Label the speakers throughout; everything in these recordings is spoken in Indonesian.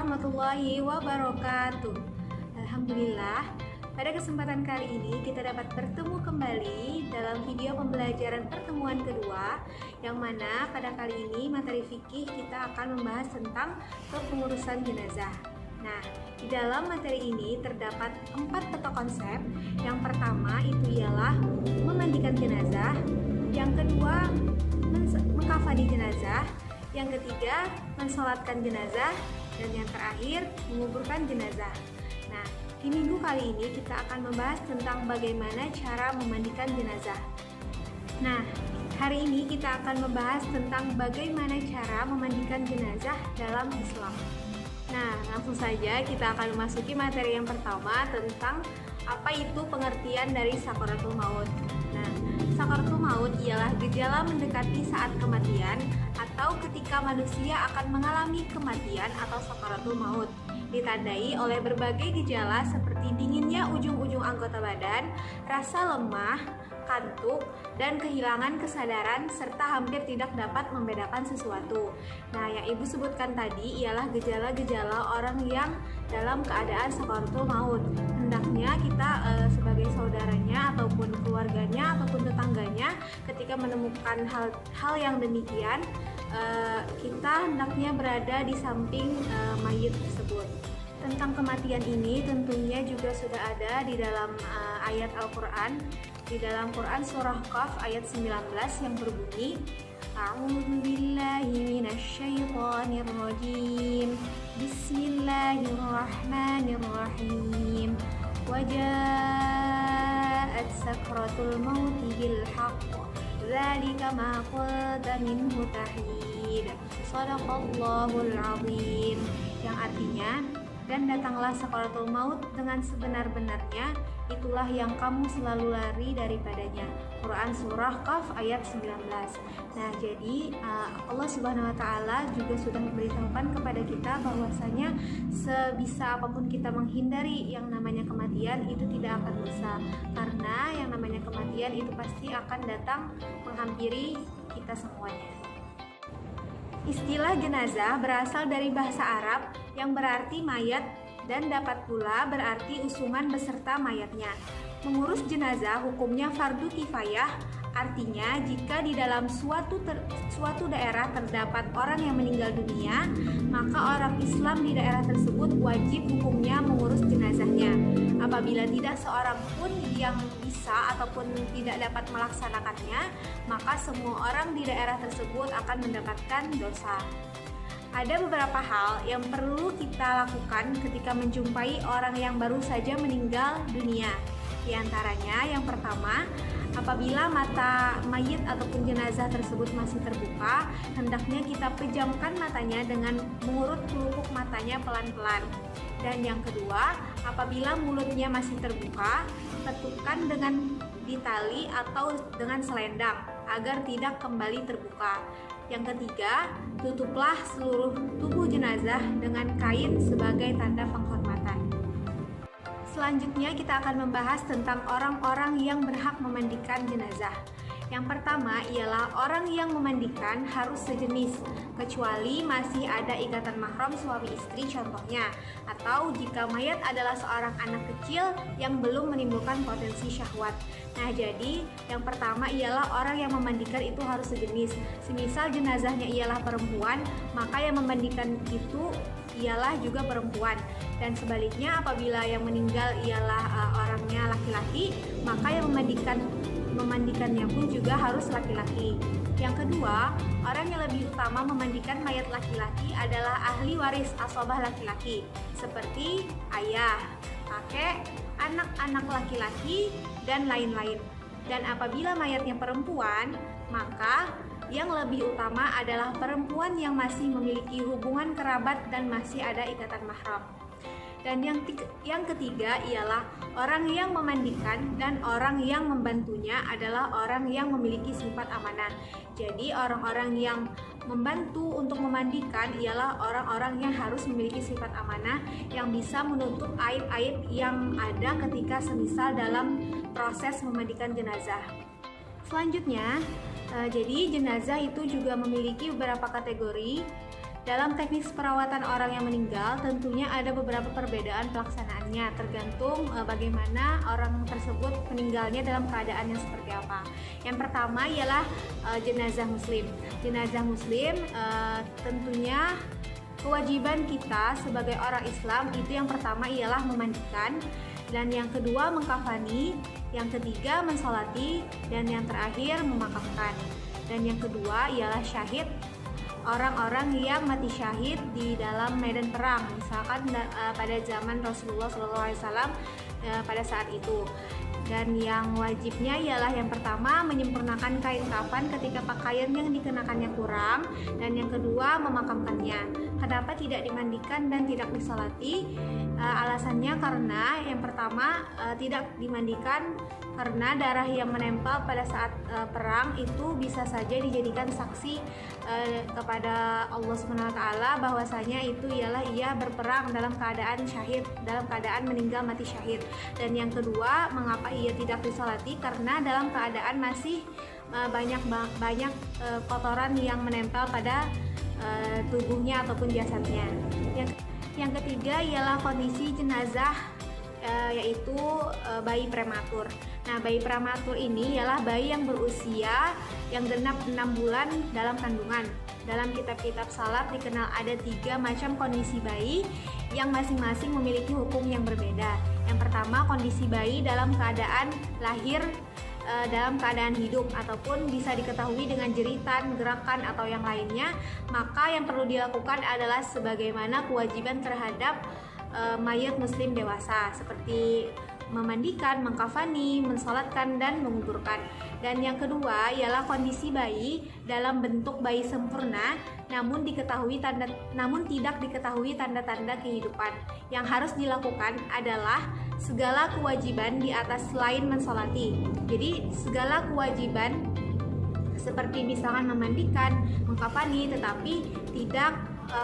Speaker 1: warahmatullahi wabarakatuh. Alhamdulillah, pada kesempatan kali ini kita dapat bertemu kembali dalam video pembelajaran pertemuan kedua, yang mana pada kali ini materi fikih kita akan membahas tentang kepengurusan jenazah. Nah, di dalam materi ini terdapat 4 pokok konsep. Yang pertama itu ialah memandikan jenazah, yang kedua mengkafani jenazah, yang ketiga mensolatkan jenazah, dan yang terakhir menguburkan jenazah. Nah, di minggu kali ini kita akan membahas tentang bagaimana cara memandikan jenazah. Nah, hari ini kita akan membahas tentang bagaimana cara memandikan jenazah dalam Islam. Nah, langsung saja kita akan memasuki materi yang pertama tentang apa itu pengertian dari sakaratul maut. Nah, sakaratul maut ialah gejala mendekati saat kematian atau ketika manusia akan mengalami kematian atau sakaratul maut. Ditandai oleh berbagai gejala seperti dinginnya ujung-ujung anggota badan, rasa lemah, kantuk, dan kehilangan kesadaran serta hampir tidak dapat membedakan sesuatu. Nah, yang Ibu sebutkan tadi ialah gejala-gejala orang yang dalam keadaan sakaratul maut. Hendaknya kita sebagai saudaranya ataupun keluarganya ataupun tetangganya ketika menemukan hal yang demikian, kita hendaknya berada di samping mayit tersebut. Tentang kematian ini tentunya juga sudah ada di dalam ayat Al-Quran. Di dalam Quran surah Qaf ayat 19 yang berbunyi, A'udzubillahi minasyaitonirrajim. Bismillahirrahmanirrahim. Waja'at sakratul mauti bil haqq. Dzalika ma qulta minhu tahid. Shadaqallahul azim. Yang artinya, dan datanglah sakaratul maut dengan sebenar-benarnya, itulah yang kamu selalu lari daripadanya. Quran surah Qaf ayat 19. Nah, jadi Allah Subhanahu wa taala juga sudah memberitahukan kepada kita bahwasanya sebisa apapun kita menghindari yang namanya kematian itu tidak akan bisa, karena yang namanya kematian itu pasti akan datang menghampiri kita semuanya. Istilah jenazah berasal dari bahasa Arab yang berarti mayat dan dapat pula berarti usungan beserta mayatnya. Mengurus jenazah hukumnya fardu kifayah, artinya jika di dalam suatu daerah terdapat orang yang meninggal dunia, maka orang Islam di daerah tersebut wajib hukumnya mengurus jenazahnya. Apabila tidak seorang pun yang bisa ataupun tidak dapat melaksanakannya, maka semua orang di daerah tersebut akan mendapatkan dosa. Ada beberapa hal yang perlu kita lakukan ketika menjumpai orang yang baru saja meninggal dunia. Di antaranya, yang pertama, apabila mata mayit ataupun jenazah tersebut masih terbuka, hendaknya kita pejamkan matanya dengan mengurut pelupuk matanya pelan-pelan. Dan yang kedua, apabila mulutnya masih terbuka, tetupkan dengan ditali atau dengan selendang agar tidak kembali terbuka. Yang ketiga, tutuplah seluruh tubuh jenazah dengan kain sebagai tanda penghormatan. Selanjutnya kita akan membahas tentang orang-orang yang berhak memandikan jenazah. Yang pertama ialah orang yang memandikan harus sejenis, kecuali masih ada ikatan mahram suami istri contohnya, atau jika mayat adalah seorang anak kecil yang belum menimbulkan potensi syahwat. Nah, jadi yang pertama ialah orang yang memandikan itu harus sejenis. Semisal jenazahnya ialah perempuan, maka yang memandikan itu ialah juga perempuan. Dan sebaliknya, apabila yang meninggal ialah orangnya laki-laki, maka yang memandikannya pun juga harus laki-laki. Yang kedua, orang yang lebih utama memandikan mayat laki-laki adalah ahli waris asobah laki-laki, seperti ayah, kakek, anak-anak laki-laki, dan lain-lain. Dan apabila mayatnya perempuan, maka yang lebih utama adalah perempuan yang masih memiliki hubungan kerabat dan masih ada ikatan mahram. Dan yang ketiga ialah orang yang memandikan dan orang yang membantunya adalah orang yang memiliki sifat amanah. Jadi orang-orang yang membantu untuk memandikan ialah orang-orang yang harus memiliki sifat amanah yang bisa menutup aib-aib yang ada ketika semisal dalam proses memandikan jenazah. Selanjutnya, jadi jenazah itu juga memiliki beberapa kategori. Dalam teknis perawatan orang yang meninggal, tentunya ada beberapa perbedaan pelaksanaannya, tergantung bagaimana orang tersebut meninggalnya dalam keadaan yang seperti apa. Yang pertama ialah jenazah muslim. Jenazah muslim tentunya kewajiban kita sebagai orang Islam itu yang pertama ialah memandikan, dan yang kedua mengkafani, yang ketiga mensolati, dan yang terakhir memakamkan. Dan yang kedua ialah syahid, orang-orang yang mati syahid di dalam medan perang, misalkan pada zaman Rasulullah SAW pada saat itu. Dan yang wajibnya ialah yang pertama menyempurnakan kain kafan ketika pakaian yang dikenakannya kurang, dan yang kedua memakamkannya. Kenapa tidak dimandikan dan tidak disolati? Alasannya karena yang pertama tidak dimandikan karena darah yang menempel pada saat perang itu bisa saja dijadikan saksi kepada Allah SWT bahwasanya itu ialah ia berperang dalam keadaan syahid, dalam keadaan meninggal mati syahid. Dan yang kedua, mengapa ia tidak disolati? Karena dalam keadaan masih banyak kotoran yang menempel pada tubuhnya ataupun jasadnya. Yang ketiga ialah kondisi jenazah, yaitu bayi prematur. Nah, bayi prematur ini ialah bayi yang berusia yang genap 6 bulan dalam kandungan. Dalam kitab-kitab salaf dikenal ada 3 macam kondisi bayi yang masing-masing memiliki hukum yang berbeda. Yang pertama, kondisi bayi dalam keadaan lahir dalam keadaan hidup ataupun bisa diketahui dengan jeritan, gerakan atau yang lainnya, maka yang perlu dilakukan adalah sebagaimana kewajiban terhadap mayat muslim dewasa, seperti memandikan, mengkafani, mensolatkan, dan menguburkan. Dan yang kedua ialah kondisi bayi dalam bentuk bayi sempurna, namun tidak diketahui tanda-tanda kehidupan. Yang harus dilakukan adalah segala kewajiban di atas selain mensolati. Jadi segala kewajiban seperti misalkan memandikan, mengkafani, tetapi tidak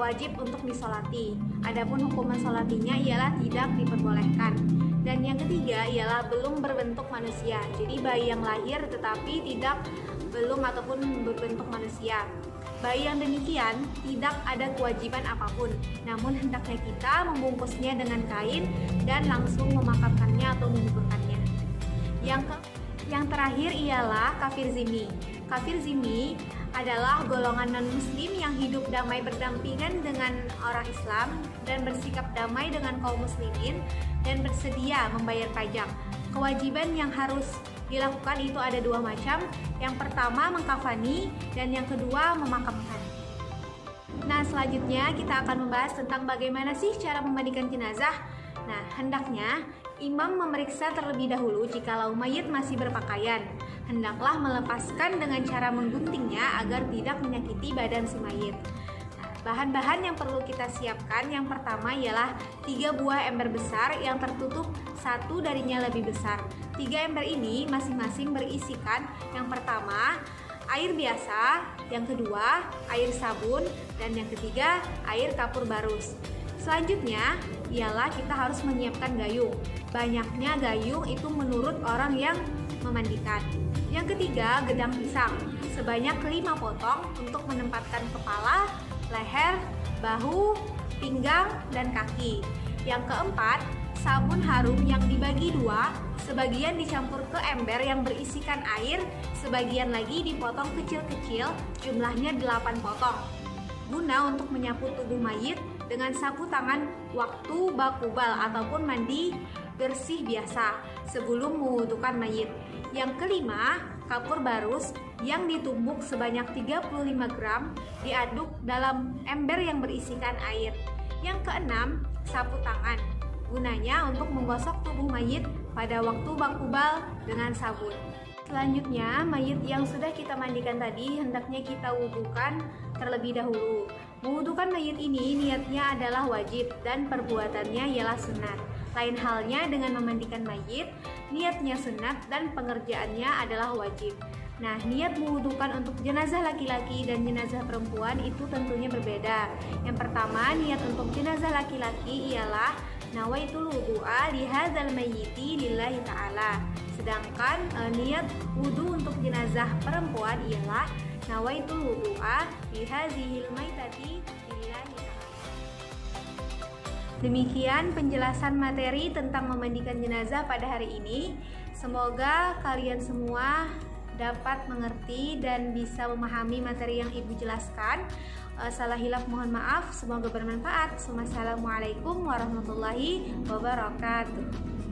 Speaker 1: wajib untuk disolati. Adapun hukum mensolatinya ialah tidak diperbolehkan. Dan yang ketiga ialah belum berbentuk manusia. Jadi bayi yang lahir tetapi belum ataupun berbentuk manusia. Bayi yang demikian tidak ada kewajiban apapun, namun hendaknya kita membungkusnya dengan kain dan langsung memakamkannya atau menguburkannya. Yang terakhir ialah kafir zimmi. Kafir zimmi adalah golongan non-muslim yang hidup damai berdampingan dengan orang Islam dan bersikap damai dengan kaum muslimin dan bersedia membayar pajak. Kewajiban yang harus dilakukan itu ada 2 macam. Yang pertama mengkafani dan yang kedua memakamkan. Nah, selanjutnya kita akan membahas tentang bagaimana sih cara memandikan jenazah. Nah, hendaknya imam memeriksa terlebih dahulu jikalau mayit masih berpakaian. Hendaklah melepaskan dengan cara mengguntingnya agar tidak menyakiti badan si mayit. Bahan-bahan yang perlu kita siapkan, yang pertama ialah 3 buah ember besar yang tertutup, 1 darinya lebih besar. 3 ember ini masing-masing berisikan yang pertama air biasa, yang kedua air sabun, dan yang ketiga air kapur barus. Selanjutnya ialah kita harus menyiapkan gayung. Banyaknya gayung itu menurut orang yang memandikan. Yang ketiga, gedang pisang sebanyak 5 potong untuk menempatkan kepala, leher, bahu, pinggang, dan kaki. Yang keempat, sabun harum yang dibagi 2, sebagian dicampur ke ember yang berisikan air, sebagian lagi dipotong kecil-kecil, jumlahnya 8 potong, guna untuk menyapu tubuh mayit dengan sapu tangan waktu bakubal ataupun mandi bersih biasa sebelum mewudukan mayit. Yang kelima, kapur barus yang ditumbuk sebanyak 35 gram diaduk dalam ember yang berisikan air. Yang keenam, sapu tangan, gunanya untuk menggosok tubuh mayit pada waktu bakubal dengan sabun. Selanjutnya, mayit yang sudah kita mandikan tadi hendaknya kita wudukan terlebih dahulu. Mewudukan mayit ini niatnya adalah wajib dan perbuatannya ialah sunat. Lain halnya dengan memandikan mayit, niatnya sunat dan pengerjaannya adalah wajib. Nah, niat mewudukan untuk jenazah laki-laki dan jenazah perempuan itu tentunya berbeda. Yang pertama, niat untuk jenazah laki-laki ialah nawaitul wudu'a lihadzal mayyiti lillahi ta'ala. Sedangkan niat wudu untuk jenazah perempuan ialah nawaitul wudu'a lihadzihil maitati lillahi Demikian penjelasan materi tentang memandikan jenazah pada hari ini. Semoga kalian semua dapat mengerti dan bisa memahami materi yang Ibu jelaskan. Salah hilaf mohon maaf, semoga bermanfaat. Wassalamualaikum warahmatullahi wabarakatuh.